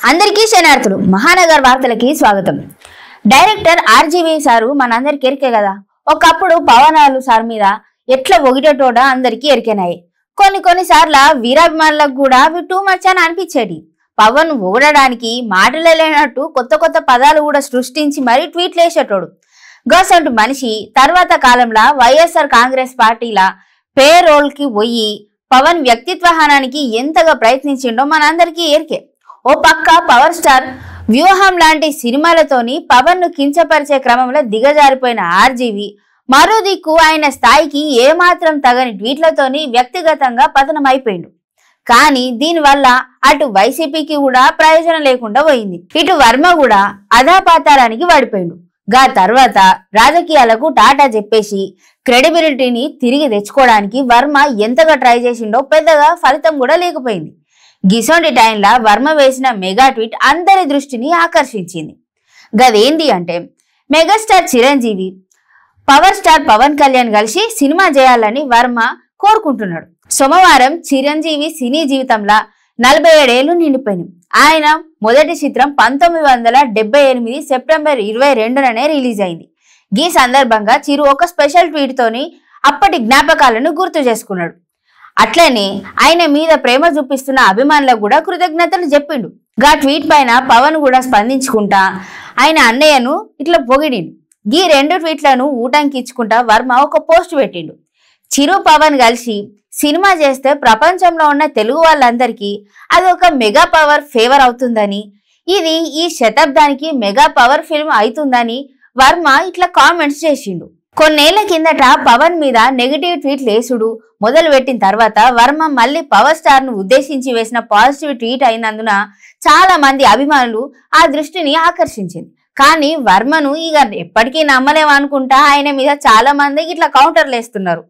అందరికీ శనార్థులు మహానగర్ వార్తలకి స్వాగతం। Director RGV sir మనందరికి ఎరికే కదా। ఒకప్పుడు పవనాలు సార్ మీద ఎట్లా ఒగిటోడ అందరికీ ఎరికేనాయి। కొన్ని సార్ల వీరాభిమానులకు కూడా అవి టూ మచ్ అని అనిపించేది। పవన్ ఒగడడానికి మాటలే లేనట్టు కొత్త పదాలు కూడా సృష్టించి మరీ ట్వీట్లు వేసేటోడు। గోసంటు మనిషి తర్వాత కాలంలో వైఎస్ఆర్ కాంగ్రెస్ పార్టీల పే రోల్ కి పోయి పవన్ వ్యక్తిత్వ హనానికి ఎంతగా ప్రయత్నించిండో మనందరికీ ఎరికే। ఓ పక్క పవర్ స్టార్ వ్యూహం లాంటి సినిమాలతోని పవన్ ను కించపరిచే క్రమంలో దిగజారిపోయిన ఆర్జీవి మరో దిక్కు ఆయన స్థాయికి ఏమాత్రం తగని ట్వీట్లతోని వ్యక్తిగతంగా పతనం అయిపోయిండు। కానీ దీనివల్ల అటు వైసీపీకి కూడా ప్రయోజనం లేకుండా పోయింది, ఇటు వర్మ కూడా అధాపాతాళానికి పడిపోయిండు। గా తర్వాత రాజకీయాలకు టాటా చెప్పేసి క్రెడిబిలిటీని తిరిగి తెచ్చుకోవడానికి వర్మ ఎంతగా ట్రై చేసిండో పెద్దగా ఫలితం కూడా లేకపోయింది। గిసోంటి టైంలా వర్మ వేసిన మెగా ట్వీట్ అందరి దృష్టిని ఆకర్షించింది। గదేంది అంటే megastar Chiranjeevi power star Pawan Kalyan కలిసి సినిమా చేయాలని వర్మ కోరుకుంటున్నాడు। సోమవారం చిరంజీవి సినీ జీవితంలో 47 ఏళ్లు నిండిపోయినాయి। ఆయన మొదటి చిత్రం 1978 సెప్టెంబర్ 22నే రిలీజ్ అయింది। ఈ సందర్భంగా చిరు ఒక స్పెషల్ ట్వీట్ తోని అప్పటి జ్ఞాపకాలను గుర్తు చేసుకున్నాడు। అట్లనే ఆయన మీద ప్రేమ చూపిస్తున్న అభిమానులకు కూడా కృతజ్ఞతలు చెప్పిండు। గా ట్వీట్ పైన పవన్ కూడా స్పందించుకుంటా ఆయన అన్నయ్యను ఇట్లా పొగిడిండు। ఈ రెండు ట్వీట్లను ఊటంకిచ్చుకుంటా వర్మ ఒక పోస్ట్ పెట్టిండు। చిరు పవన్ కలిసి సినిమా చేస్తే ప్రపంచంలో ఉన్న తెలుగు వాళ్ళందరికీ అది ఒక మెగా పవర్ ఫేవర్ అవుతుందని, ఇది ఈ శతాబ్దానికి మెగా పవర్ ఫిల్మ్ అవుతుందని వర్మ ఇట్లా కామెంట్స్ చేసిండు। కొన్నేళ్ల కిందట పవన్ మీద నెగిటివ్ ట్వీట్లు వేసుడు మొదలు పెట్టిన తర్వాత వర్మ మళ్ళీ పవర్ స్టార్ ను ఉద్దేశించి వేసిన పాజిటివ్ ట్వీట్ అయినందున చాలా మంది అభిమానులు ఆ దృష్టిని ఆకర్షించింది। కానీ వర్మను ఇక ఎప్పటికీ నమ్మలేమనుకుంటా ఆయన మీద చాలా మంది ఇట్లా కౌంటర్లు వేస్తున్నారు।